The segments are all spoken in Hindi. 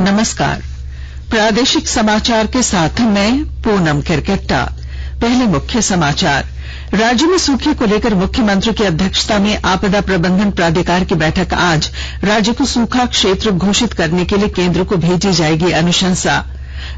नमस्कार। प्रादेशिक समाचार के साथ मैं पूनम किरकेट्टा। पहले मुख्य समाचार। राज्य में सूखे को लेकर मुख्यमंत्री की अध्यक्षता में आपदा प्रबंधन प्राधिकार की बैठक आज। राज्य को सूखा क्षेत्र घोषित करने के लिए केंद्र को भेजी जाएगी अनुशंसा।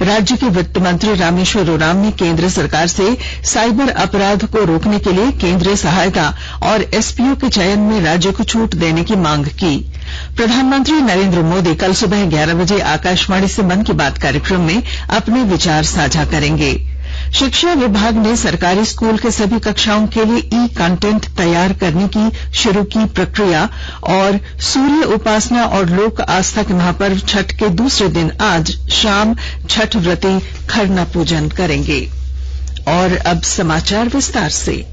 राज्य के वित्त मंत्री रामेश्वर उरांव ने केंद्र सरकार से साइबर अपराध को रोकने के लिए केंद्रीय सहायता और एसपीओ के चयन में राज्य को छूट देने की मांग की। प्रधानमंत्री नरेंद्र मोदी कल सुबह 11 बजे आकाशवाणी से मन की बात कार्यक्रम में अपने विचार साझा करेंगे। शिक्षा विभाग ने सरकारी स्कूल के सभी कक्षाओं के लिए ई कंटेंट तैयार करने की शुरू की प्रक्रिया। और सूर्य उपासना और लोक आस्था के महापर्व छठ के दूसरे दिन आज शाम छठ व्रती खरना पूजन करेंगे। और अब समाचार विस्तार से।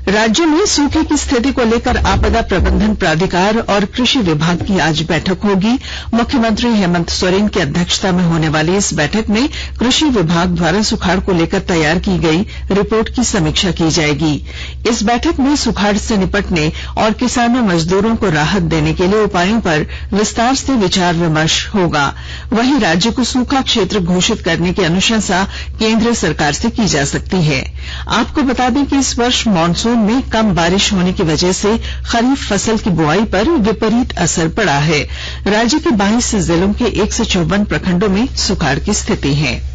राज्य में सूखे की स्थिति को लेकर आपदा प्रबंधन प्राधिकार और कृषि विभाग की आज बैठक होगी। मुख्यमंत्री हेमंत सोरेन की अध्यक्षता में होने वाली इस बैठक में कृषि विभाग द्वारा सुखाड़ को लेकर तैयार की गई रिपोर्ट की समीक्षा की जाएगी। इस बैठक में सुखाड़ से निपटने और किसानों मजदूरों को राहत देने के लिए उपायों पर विस्तार से विचार विमर्श होगा। वहीं राज्य को सूखा क्षेत्र घोषित करने की अनुशंसा केंद्र सरकार से की जा सकती है। आपको बता दें कि इस वर्ष मानसून में कम बारिश होने की वजह से खरीफ फसल की बुआई पर विपरीत असर पड़ा है। राज्य के 22 जिलों के 154 प्रखंडों में सुखाड़ की स्थिति है।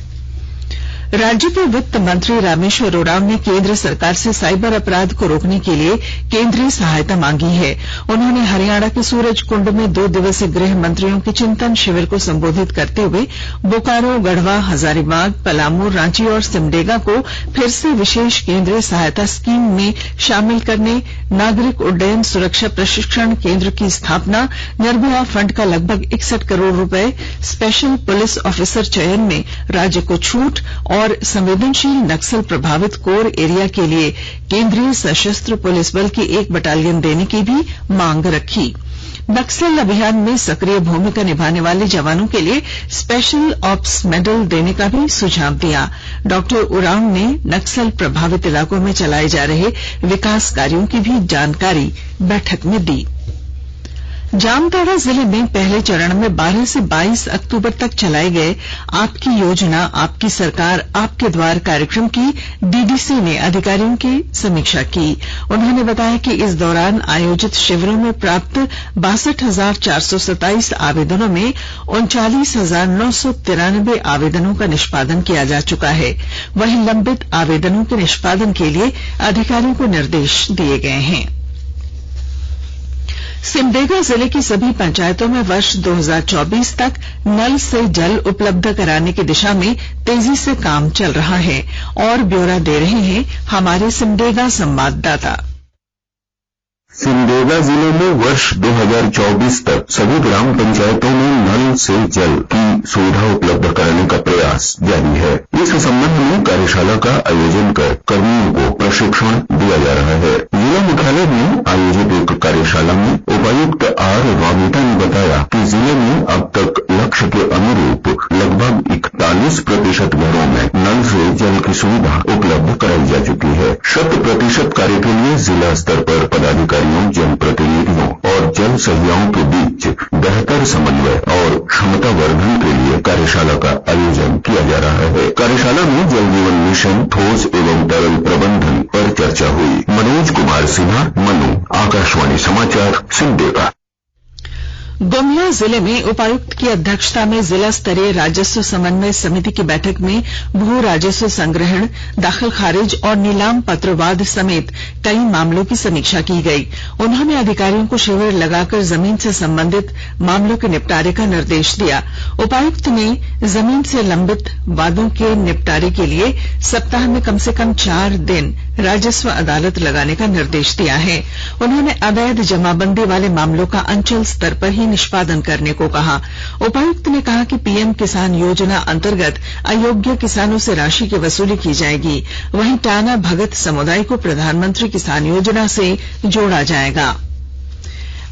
राज्य के वित्त मंत्री रामेश्वर उरांव ने केंद्र सरकार से साइबर अपराध को रोकने के लिए केंद्रीय सहायता मांगी है। उन्होंने हरियाणा के सूरजकुंड में 2 दिवसीय गृह मंत्रियों के चिंतन शिविर को संबोधित करते हुए बोकारो, गढ़वा, हजारीबाग, पलामू, रांची और सिमडेगा को फिर से विशेष केंद्रीय सहायता स्कीम में शामिल करने, नागरिक उड्डयन सुरक्षा प्रशिक्षण केंद्र की स्थापना, निर्भया फंड का लगभग 61 करोड़ रुपए, स्पेशल पुलिस ऑफिसर चयन में राज्य को छूट और संवेदनशील नक्सल प्रभावित कोर एरिया के लिए केंद्रीय सशस्त्र पुलिस बल की 1 बटालियन देने की भी मांग रखी। नक्सल अभियान में सक्रिय भूमिका निभाने वाले जवानों के लिए स्पेशल ऑप्स मेडल देने का भी सुझाव दिया। डॉक्टर उरांव ने नक्सल प्रभावित इलाकों में चलाए जा रहे विकास कार्यों की भी जानकारी बैठक में दी। जामताड़ा जिले में पहले चरण में 12 से 22 अक्टूबर तक चलाए गए आपकी योजना आपकी सरकार आपके द्वार कार्यक्रम की डीडीसी ने अधिकारियों की समीक्षा की। उन्होंने बताया कि इस दौरान आयोजित शिविरों में प्राप्त 62,427 आवेदनों में 39,993 आवेदनों का निष्पादन किया जा चुका है। वहीं लंबित आवेदनों के निष्पादन के लिए अधिकारियों को निर्देश दिए गए हैं। सिमडेगा जिले की सभी पंचायतों में वर्ष 2024 तक नल से जल उपलब्ध कराने की दिशा में तेजी से काम चल रहा है। और ब्यौरा दे रहे हैं हमारे सिमडेगा संवाददाता। सिमडेगा जिले में वर्ष 2024 तक सभी ग्राम पंचायतों में नल से जल की सुविधा उपलब्ध कराने का प्रयास जारी है। इस संबंध में कार्यशाला का आयोजन कर कर्मियों को प्रशिक्षण दिया जा रहा है। जिला मुख्यालय में आयोजित एक कार्यशाला में उपायुक्त आर वामिता ने बताया कि जिले में अब तक लक्ष्य के अनुरूप लगभग 41% घरों में नल से जल की सुविधा उपलब्ध कराई जा चुकी है। 100% कार्य के लिए जिला स्तर पर पदाधिकारी, जनप्रतिनिधियों और जल सहियाओं के बीच बेहतर समन्वय और क्षमता वर्धन के लिए कार्यशाला का आयोजन किया जा रहा है। कार्यशाला में जल जीवन मिशन ठोस एवं तरल प्रबंधन पर चर्चा हुई। मनोज कुमार सिन्हा, मनु, आकाशवाणी समाचार, सिमडेगा। गुमला जिले में उपायुक्त की अध्यक्षता में जिला स्तरीय राजस्व समन्वय समिति की बैठक में भू राजस्व संग्रहण, दाखिल खारिज और नीलाम पत्रवाद समेत कई मामलों की समीक्षा की गई। उन्होंने अधिकारियों को शिविर लगाकर जमीन से संबंधित मामलों के निपटारे का निर्देश दिया। उपायुक्त ने जमीन से लंबित वादों के निपटारे के लिए सप्ताह में कम से कम 4 दिन राजस्व अदालत लगाने का निर्देश दिया है। उन्होंने अवैध जमाबंदी वाले मामलों का अंचल स्तर पर ही निष्पादन करने को कहा। उपायुक्त ने कहा कि पीएम किसान योजना अंतर्गत अयोग्य किसानों से राशि की वसूली की जाएगी। वहीं टाना भगत समुदाय को प्रधानमंत्री किसान योजना से जोड़ा जाएगा।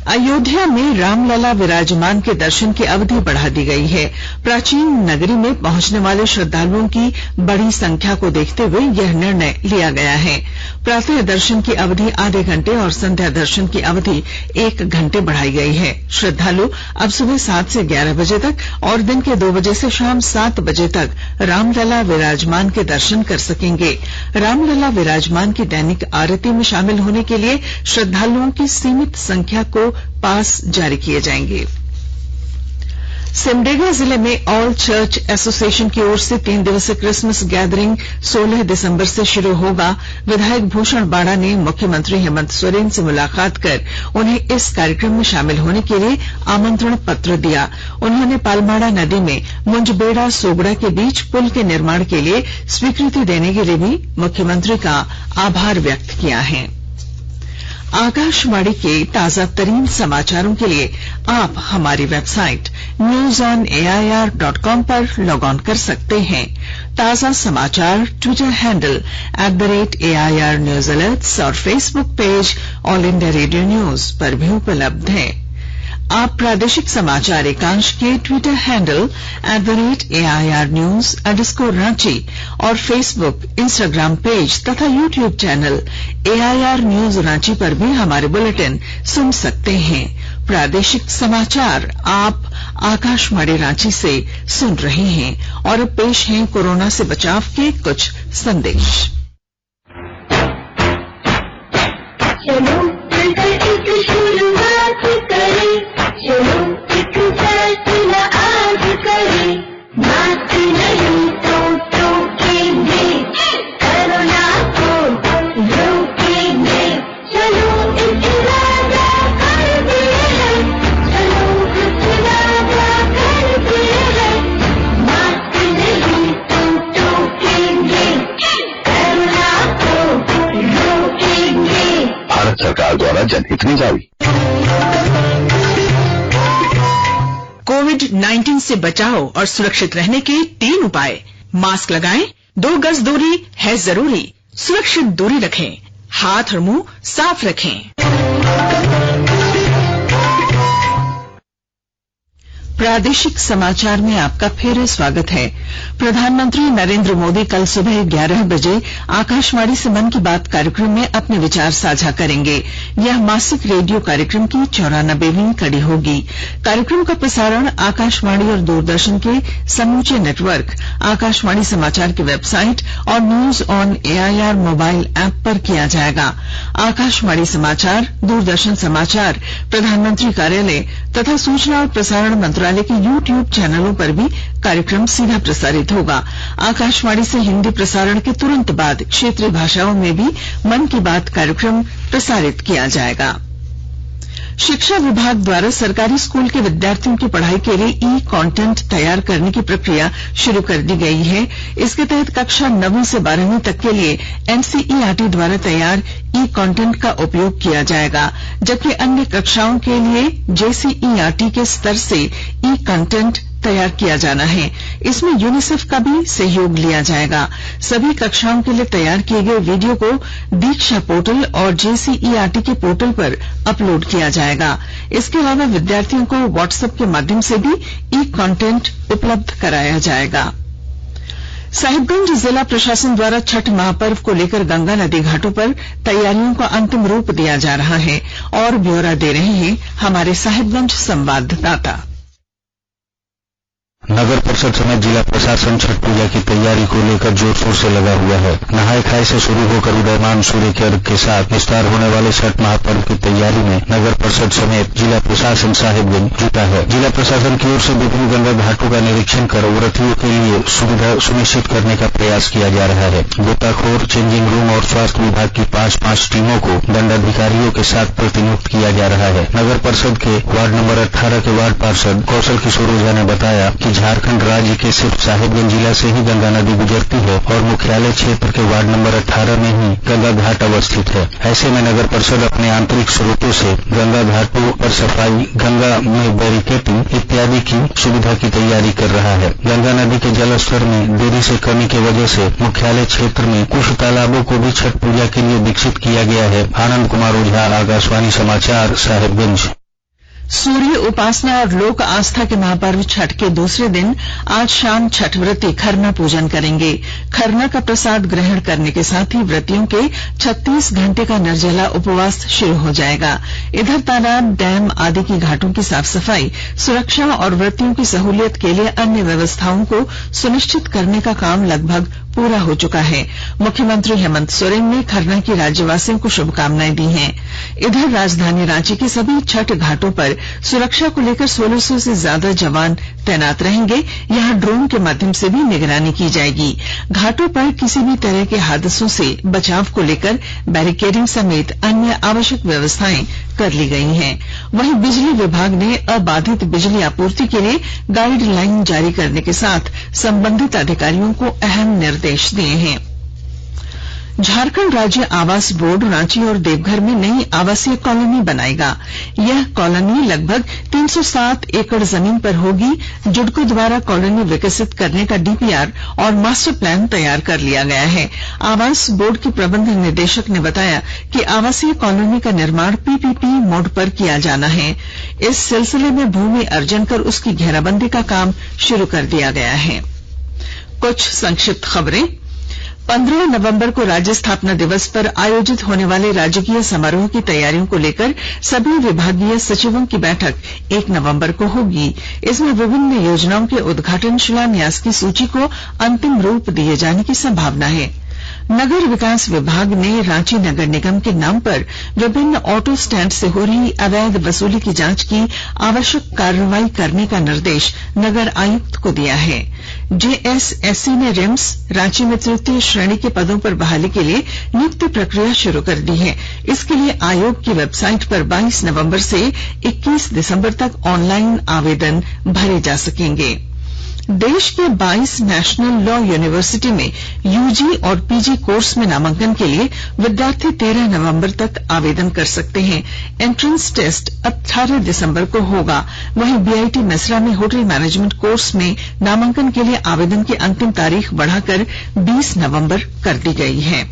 अयोध्या में रामलला विराजमान के दर्शन की अवधि बढ़ा दी गई है। प्राचीन नगरी में पहुंचने वाले श्रद्धालुओं की बड़ी संख्या को देखते हुए यह निर्णय लिया गया है। प्रातः दर्शन की अवधि आधे घंटे और संध्या दर्शन की अवधि 1 घंटे बढ़ाई गई है। श्रद्धालु अब सुबह 7 से 11 बजे तक और दिन के 2 बजे से शाम 7 बजे तक रामलला विराजमान के दर्शन कर सकेंगे। रामलला विराजमान की दैनिक आरती में शामिल होने के लिए श्रद्धालुओं की सीमित संख्या को पास जारी किए जाएंगे। सिमडेगा जिले में ऑल चर्च एसोसिएशन की ओर से 3 दिवसीय क्रिसमस गैदरिंग 16 दिसंबर से शुरू होगा। विधायक भूषण बाड़ा ने मुख्यमंत्री हेमंत सोरेन से मुलाकात कर उन्हें इस कार्यक्रम में शामिल होने के लिए आमंत्रण पत्र दिया। उन्होंने पालमाड़ा नदी में मुंजबेड़ा सोगड़ा के बीच पुल के निर्माण के लिए स्वीकृति देने के लिए भी मुख्यमंत्री का आभार व्यक्त किया है। आकाशवाणी के ताजा तरीन समाचारों के लिए आप हमारी वेबसाइट newsonair.com पर लॉग ऑन कर सकते हैं। ताजा समाचार Twitter handle @AIR News Alerts और Facebook page all India radio news पर भी उपलब्ध है। आप प्रादेशिक समाचार एकांश के ट्विटर हैंडल @AIR News_Ranchi और फेसबुक, इंस्टाग्राम पेज तथा YouTube channel AIR News Ranchi पर भी हमारे बुलेटिन सुन सकते हैं। प्रादेशिक समाचार आप आकाशवाणी रांची से सुन रहे हैं और अब पेश हैं कोरोना से बचाव के कुछ संदेश। चलो एक शुरुआत करें, चलो एक फैसला आज करें, मास्क नहीं तो टोकेंगे, कोरोना को रोकेंगे। चलो एक वादा करते हैं, चलो एक वादा करते हैं, मास्क नहीं तो टोकेंगे, कोरोना को रोकेंगे। भारत सरकार द्वारा जनहित में जारी। कोविड-19 से बचाव और सुरक्षित रहने के 3 उपाय। मास्क लगाएं, 2 गज दूरी है जरूरी, सुरक्षित दूरी रखें, हाथ और मुंह साफ रखें। प्रादेशिक समाचार में आपका फिर स्वागत है। प्रधानमंत्री नरेंद्र मोदी कल सुबह 11 बजे आकाशवाणी से मन की बात कार्यक्रम में अपने विचार साझा करेंगे। यह मासिक रेडियो कार्यक्रम की 94वीं कड़ी होगी। कार्यक्रम का प्रसारण आकाशवाणी और दूरदर्शन के समूचे नेटवर्क, आकाशवाणी समाचार की वेबसाइट और news on AIR mobile app पर किया जाएगा। आकाशवाणी समाचार, दूरदर्शन समाचार, प्रधानमंत्री कार्यालय तथा सूचना और प्रसारण मंत्रालय के YouTube चैनलों पर भी कार्यक्रम सीधा प्रसारित होगा। आकाशवाणी से हिंदी प्रसारण के तुरंत बाद क्षेत्रीय भाषाओं में भी मन की बात कार्यक्रम प्रसारित किया जाएगा। शिक्षा विभाग द्वारा सरकारी स्कूल के विद्यार्थियों की पढ़ाई के लिए ई-कंटेंट तैयार करने की प्रक्रिया शुरू कर दी गई है। इसके तहत कक्षा 9वीं से 12वीं तक के लिए NCERT द्वारा तैयार ई-कंटेंट का उपयोग किया जाएगा, जबकि अन्य कक्षाओं के लिए JCERT के स्तर से ई-कंटेंट तैयार किया जाना है। इसमें यूनिसेफ का भी सहयोग लिया जाएगा। सभी कक्षाओं के लिए तैयार किए गए वीडियो को दीक्षा पोर्टल और JCERT के पोर्टल पर अपलोड किया जाएगा। इसके अलावा विद्यार्थियों को व्हाट्सएप के माध्यम से भी ई-कंटेंट उपलब्ध कराया जाएगा। साहिबगंज जिला प्रशासन द्वारा छठ महापर्व को लेकर गंगा नदी घाटों पर तैयारियों को अंतिम रूप दिया जा रहा है और ब्यौरा दे रहे हैं हमारे साहिबगंज संवाददाता। नगर परिषद समेत जिला प्रशासन छठ पूजा की तैयारी को लेकर जोर शोर से लगा हुआ है। नहाय खाए से शुरू होकर उदयमान सूर्य के अर्घ के साथ विस्तार होने वाले छठ महापर्व की तैयारी में नगर परिषद समेत जिला प्रशासन साहिबगंज जुटा है। जिला प्रशासन की ओर से विभिन्न गंगा घाटों का निरीक्षण कर व्रतियों के लिए सुविधा सुनिश्चित करने का प्रयास किया जा रहा है। गोताखोर, चेंजिंग रूम और स्वास्थ्य विभाग की 5-5 टीमों को दंडाधिकारियों के साथ प्रतिनियुक्त किया जा रहा है। नगर परिषद के वार्ड नंबर 18 के वार्ड पार्षद कौशल किशोर ओझा ने बताया कि झारखंड राज्य के सिर्फ साहिबगंज जिला से ही गंगा नदी गुजरती है और मुख्यालय क्षेत्र के वार्ड नंबर 18 में ही गंगा घाट अवस्थित है। ऐसे में नगर परिषद अपने आंतरिक स्रोतों से गंगा घाटों पर सफाई, गंगा में बैरिकेडिंग इत्यादि की सुविधा की तैयारी कर रहा है। गंगा नदी के जल स्तर में देरी से कमी की वजह से मुख्यालय क्षेत्र में कुछ तालाबों को भी छठ पूजा के लिए विकसित किया गया है। आनंद कुमार ओझा, आकाशवाणी समाचार, साहिबगंज। सूर्य उपासना और लोक आस्था के महापर्व छठ के दूसरे दिन आज शाम छठ व्रती खरना पूजन करेंगे। खरना का प्रसाद ग्रहण करने के साथ ही व्रतियों के 36 घंटे का निर्जला उपवास शुरू हो जाएगा। इधर तालाब, डैम आदि की घाटों की साफ सफाई, सुरक्षा और व्रतियों की सहूलियत के लिए अन्य व्यवस्थाओं को सुनिश्चित करने का काम लगभग पूरा हो चुका है। मुख्यमंत्री हेमंत सोरेन ने खरना की राज्यवासियों को शुभकामनाएं दी हैं। इधर राजधानी रांची के सभी छठ घाटों पर सुरक्षा को लेकर 1600 से ज्यादा जवान तैनात रहेंगे। यहां ड्रोन के माध्यम से भी निगरानी की जाएगी। घाटों पर किसी भी तरह के हादसों से बचाव को लेकर बैरिकेडिंग समेत अन्य आवश्यक व्यवस्थाएं कर ली गई हैं। वहीं बिजली विभाग ने अबाधित बिजली आपूर्ति के लिए गाइडलाइन जारी करने के साथ संबंधित अधिकारियों को अहम निर्देश दिए हैं। झारखंड राज्य आवास बोर्ड रांची और देवघर में नई आवासीय कॉलोनी बनाएगा। यह कॉलोनी लगभग 307 एकड़ जमीन पर होगी। जुडको द्वारा कॉलोनी विकसित करने का डीपीआर और मास्टर प्लान तैयार कर लिया गया है। आवास बोर्ड के प्रबंध निदेशक ने बताया कि आवासीय कॉलोनी का निर्माण पीपीपी मोड पर किया जाना है। इस सिलसिले में भूमि अर्जन कर उसकी घेराबंदी का काम शुरू कर दिया गया है। कुछ संक्षिप्त खबरें। 15 नवंबर को राज्य स्थापना दिवस पर आयोजित होने वाले राजकीय समारोह की तैयारियों को लेकर सभी विभागीय सचिवों की बैठक 1 नवंबर को होगी। इसमें विभिन्न योजनाओं के उद्घाटन, शिलान्यास की सूची को अंतिम रूप दिए जाने की संभावना है। नगर विकास विभाग ने रांची नगर निगम के नाम पर विभिन्न ऑटो स्टैंड से हो रही अवैध वसूली की जांच की आवश्यक कार्रवाई करने का निर्देश नगर आयुक्त को दिया है। जेएसएससी ने रिम्स रांची में तृतीय श्रेणी के पदों पर बहाली के लिए नियुक्ति प्रक्रिया शुरू कर दी है। इसके लिए आयोग की वेबसाइट पर 22 नवंबर से 21 दिसंबर तक ऑनलाइन आवेदन भरे जा सकेंगे। देश के 22 नेशनल लॉ यूनिवर्सिटी में यूजी और पीजी कोर्स में नामांकन के लिए विद्यार्थी 13 नवंबर तक आवेदन कर सकते हैं। एंट्रेंस टेस्ट 18 दिसंबर को होगा। वहीं बीआईटी मेसरा में होटल मैनेजमेंट कोर्स में नामांकन के लिए आवेदन की अंतिम तारीख बढ़ाकर 20 नवंबर कर दी गई है।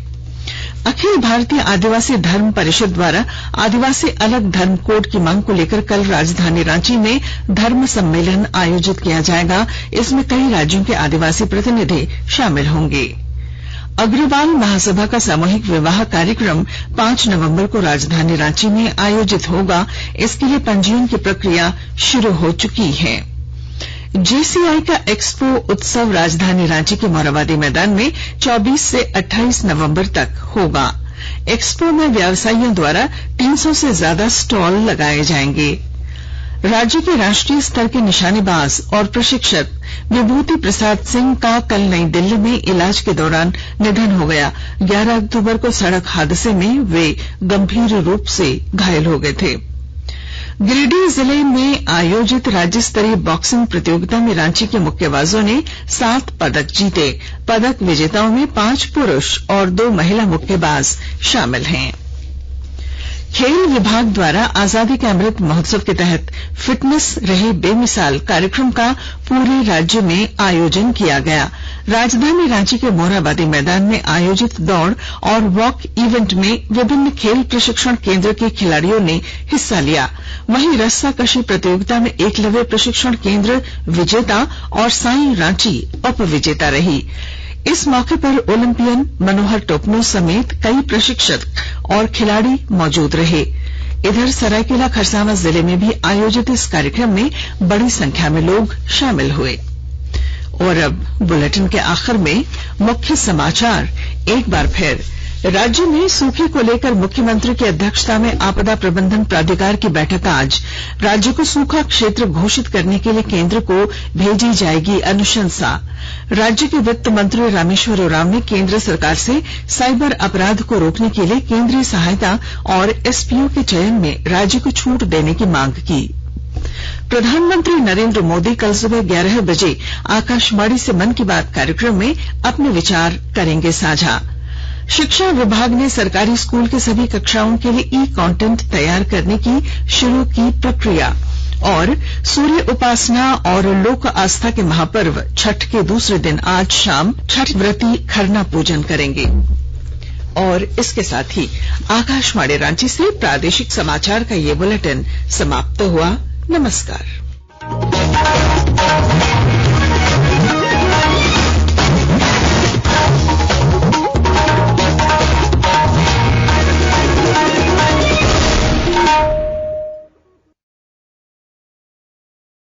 अखिल भारतीय आदिवासी धर्म परिषद द्वारा आदिवासी अलग धर्म कोड की मांग को लेकर कल राजधानी रांची में धर्म सम्मेलन आयोजित किया जाएगा। इसमें कई राज्यों के आदिवासी प्रतिनिधि शामिल होंगे। अग्रवाल महासभा का सामूहिक विवाह कार्यक्रम 5 नवंबर को राजधानी रांची में आयोजित होगा। इसके लिए पंजीयन की प्रक्रिया शुरू हो चुकी है। जेसीआई का एक्सपो उत्सव राजधानी रांची के मोरहाबादी मैदान में 24 से 28 नवंबर तक होगा। एक्सपो में व्यवसायियों द्वारा 300 से ज्यादा स्टॉल लगाए जाएंगे। राज्य के राष्ट्रीय स्तर के निशानेबाज और प्रशिक्षक विभूति प्रसाद सिंह का कल नई दिल्ली में इलाज के दौरान निधन हो गया। 11 अक्टूबर को सड़क हादसे में वे गंभीर रूप से घायल हो गए थे। गिरिडीह जिले में आयोजित राज्य स्तरीय बॉक्सिंग प्रतियोगिता में रांची के मुक्केबाजों ने 7 पदक जीते। पदक विजेताओं में 5 पुरुष और 2 महिला मुक्केबाज शामिल हैं। खेल विभाग द्वारा आजादी के अमृत महोत्सव के तहत फिटनेस रहे बेमिसाल कार्यक्रम का पूरे राज्य में आयोजन किया गया। राजधानी रांची के मोरहाबादी मैदान में आयोजित दौड़ और वॉक इवेंट में विभिन्न खेल प्रशिक्षण केंद्र के खिलाड़ियों ने हिस्सा लिया। वहीं रस्साकशी प्रतियोगिता में एकलव्य प्रशिक्षण केंद्र विजेता और साई रांची उप विजेता रही। इस मौके पर ओलंपियन मनोहर टोपनो समेत कई प्रशिक्षक और खिलाड़ी मौजूद रहे। इधर सरायकेला खरसावां जिले में भी आयोजित इस कार्यक्रम में बड़ी संख्या में लोग शामिल हुए। और अब बुलेटिन के आखिर में मुख्य समाचार एक बार फिर। राज्य में सूखे को लेकर मुख्यमंत्री की अध्यक्षता में आपदा प्रबंधन प्राधिकार की बैठक आज। राज्य को सूखा क्षेत्र घोषित करने के लिए केंद्र को भेजी जाएगी अनुशंसा। राज्य के वित्त मंत्री रामेश्वर उरांव ने केंद्र सरकार से साइबर अपराध को रोकने के लिए केंद्रीय सहायता और एसपीओ के चयन में राज्य को छूट देने की मांग की। प्रधानमंत्री नरेंद्र मोदी कल सुबह 11 बजे आकाशवाणी से मन की बात कार्यक्रम में अपने विचार करेंगे साझा। शिक्षा विभाग ने सरकारी स्कूल के सभी कक्षाओं के लिए ई कंटेंट तैयार करने की शुरू की प्रक्रिया। और सूर्य उपासना और लोक आस्था के महापर्व छठ के दूसरे दिन आज शाम छठ व्रती खरना पूजन करेंगे। और इसके साथ ही आकाशवाणी रांची से प्रादेशिक समाचार का ये बुलेटिन समाप्त हुआ। नमस्कार।